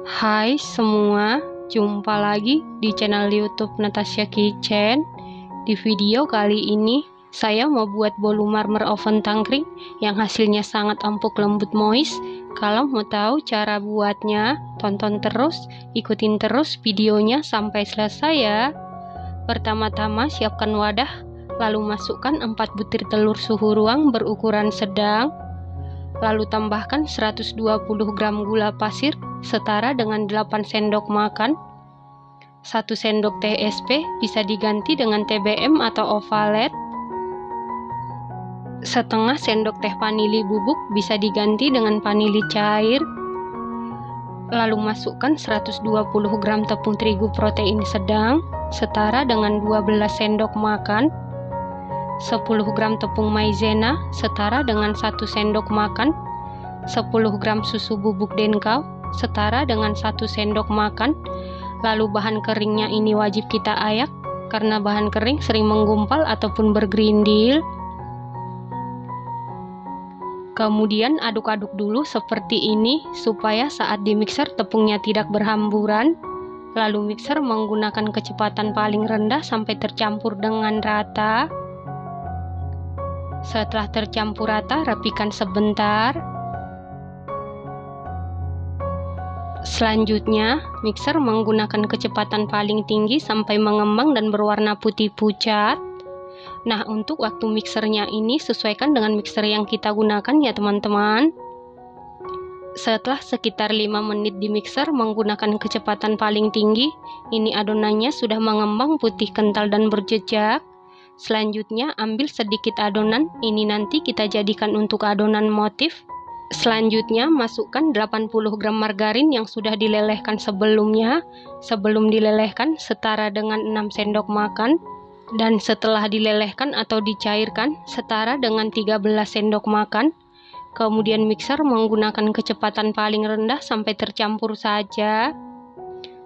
Hai semua, jumpa lagi di channel YouTube Natasha Kitchen. Di video kali ini, saya mau buat bolu marmer oven tangkring yang hasilnya sangat empuk, lembut, moist. Kalau mau tahu cara buatnya, tonton terus, ikutin terus videonya sampai selesai ya. Pertama-tama siapkan wadah, lalu masukkan 4 butir telur suhu ruang berukuran sedang. Lalu tambahkan 120 gram gula pasir setara dengan 8 sendok makan. 1 sendok teh SP bisa diganti dengan TBM atau ovalet. Setengah sendok teh vanili bubuk bisa diganti dengan vanili cair. Lalu masukkan 120 gram tepung terigu protein sedang setara dengan 12 sendok makan. 10 gram tepung maizena setara dengan 1 sendok makan. 10 gram susu bubuk denkau setara dengan 1 sendok makan. Lalu bahan keringnya ini wajib kita ayak karena bahan kering sering menggumpal ataupun bergerindil. Kemudian aduk-aduk dulu seperti ini supaya saat di mixer tepungnya tidak berhamburan. Lalu mixer menggunakan kecepatan paling rendah sampai tercampur dengan rata. Setelah tercampur rata, rapikan sebentar. Selanjutnya, mixer menggunakan kecepatan paling tinggi sampai mengembang dan berwarna putih pucat. Nah, untuk waktu mixernya ini sesuaikan dengan mixer yang kita gunakan ya teman-teman. Setelah sekitar 5 menit di mixer menggunakan kecepatan paling tinggi, ini adonannya sudah mengembang putih kental dan berjejak. Selanjutnya ambil sedikit adonan, ini nanti kita jadikan untuk adonan motif. Selanjutnya masukkan 80 gram margarin yang sudah dilelehkan sebelumnya. Sebelum dilelehkan setara dengan 6 sendok makan. Dan setelah dilelehkan atau dicairkan setara dengan 13 sendok makan. Kemudian mixer menggunakan kecepatan paling rendah sampai tercampur saja.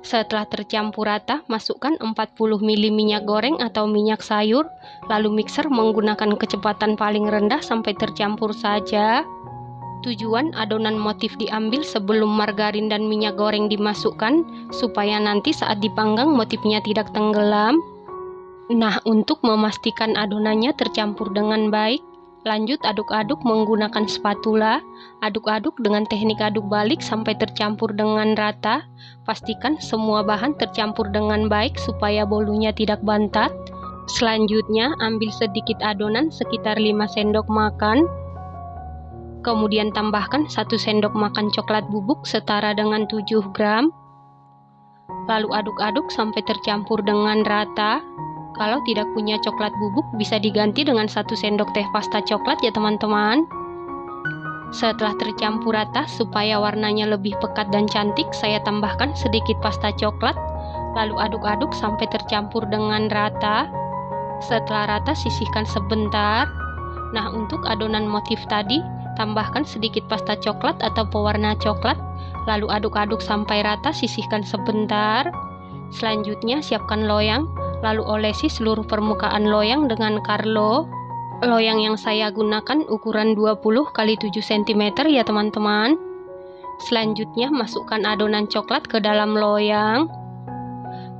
Setelah tercampur rata, masukkan 40 ml minyak goreng atau minyak sayur. Lalu mixer menggunakan kecepatan paling rendah sampai tercampur saja. Tujuan adonan motif diambil sebelum margarin dan minyak goreng dimasukkan, supaya nanti saat dipanggang motifnya tidak tenggelam. Nah, untuk memastikan adonannya tercampur dengan baik, lanjut aduk-aduk menggunakan spatula. Aduk-aduk dengan teknik aduk balik sampai tercampur dengan rata. Pastikan semua bahan tercampur dengan baik supaya bolunya tidak bantat. Selanjutnya ambil sedikit adonan sekitar 5 sendok makan. Kemudian tambahkan 1 sendok makan coklat bubuk setara dengan 7 gram. Lalu aduk-aduk sampai tercampur dengan rata. Kalau tidak punya coklat bubuk bisa diganti dengan 1 sendok teh pasta coklat ya teman-teman. Setelah tercampur rata supaya warnanya lebih pekat dan cantik, saya tambahkan sedikit pasta coklat. Lalu aduk-aduk sampai tercampur dengan rata. Setelah rata sisihkan sebentar. Nah, untuk adonan motif tadi tambahkan sedikit pasta coklat atau pewarna coklat. Lalu aduk-aduk sampai rata, sisihkan sebentar. Selanjutnya siapkan loyang. Lalu olesi seluruh permukaan loyang dengan Carlo. Loyang yang saya gunakan ukuran 20 x 7 cm ya teman-teman. Selanjutnya masukkan adonan coklat ke dalam loyang.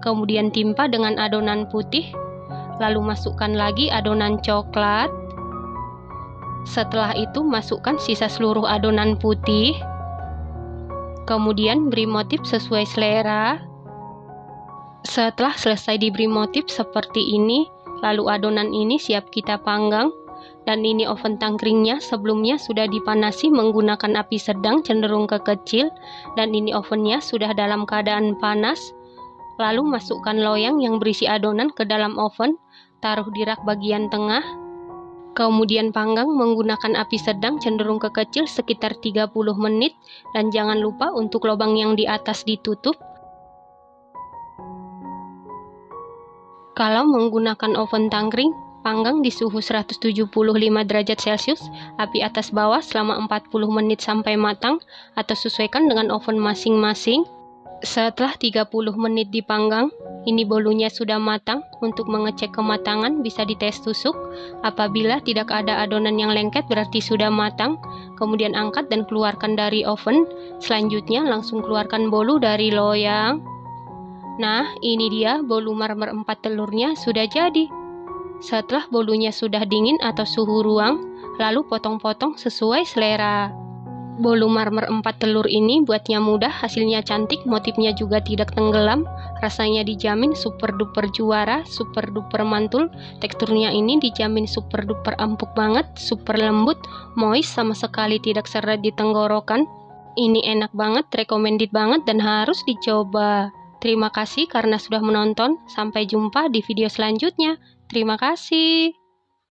Kemudian timpa dengan adonan putih. Lalu masukkan lagi adonan coklat. Setelah itu masukkan sisa seluruh adonan putih. Kemudian beri motif sesuai selera. Setelah selesai diberi motif seperti ini, lalu adonan ini siap kita panggang. Dan ini oven tangkringnya sebelumnya sudah dipanasi menggunakan api sedang cenderung ke kecil. Dan ini ovennya sudah dalam keadaan panas. Lalu masukkan loyang yang berisi adonan ke dalam oven, taruh di rak bagian tengah. Kemudian panggang menggunakan api sedang cenderung ke kecil sekitar 30 menit. Dan jangan lupa untuk lubang yang di atas ditutup. Kalau menggunakan oven tangkring, panggang di suhu 175 derajat Celcius, api atas bawah selama 40 menit sampai matang, atau sesuaikan dengan oven masing-masing. Setelah 30 menit dipanggang, ini bolunya sudah matang. Untuk mengecek kematangan bisa dites tusuk. Apabila tidak ada adonan yang lengket berarti sudah matang. Kemudian angkat dan keluarkan dari oven. Selanjutnya langsung keluarkan bolu dari loyang. Nah, ini dia bolu marmer 4 telurnya sudah jadi. Setelah bolunya sudah dingin atau suhu ruang, lalu potong-potong sesuai selera. Bolu marmer 4 telur ini buatnya mudah, hasilnya cantik, motifnya juga tidak tenggelam, rasanya dijamin super duper juara, super duper mantul, teksturnya ini dijamin super duper empuk banget, super lembut, moist, sama sekali tidak seret di tenggorokan. Ini enak banget, recommended banget dan harus dicoba. Terima kasih karena sudah menonton, sampai jumpa di video selanjutnya. Terima kasih.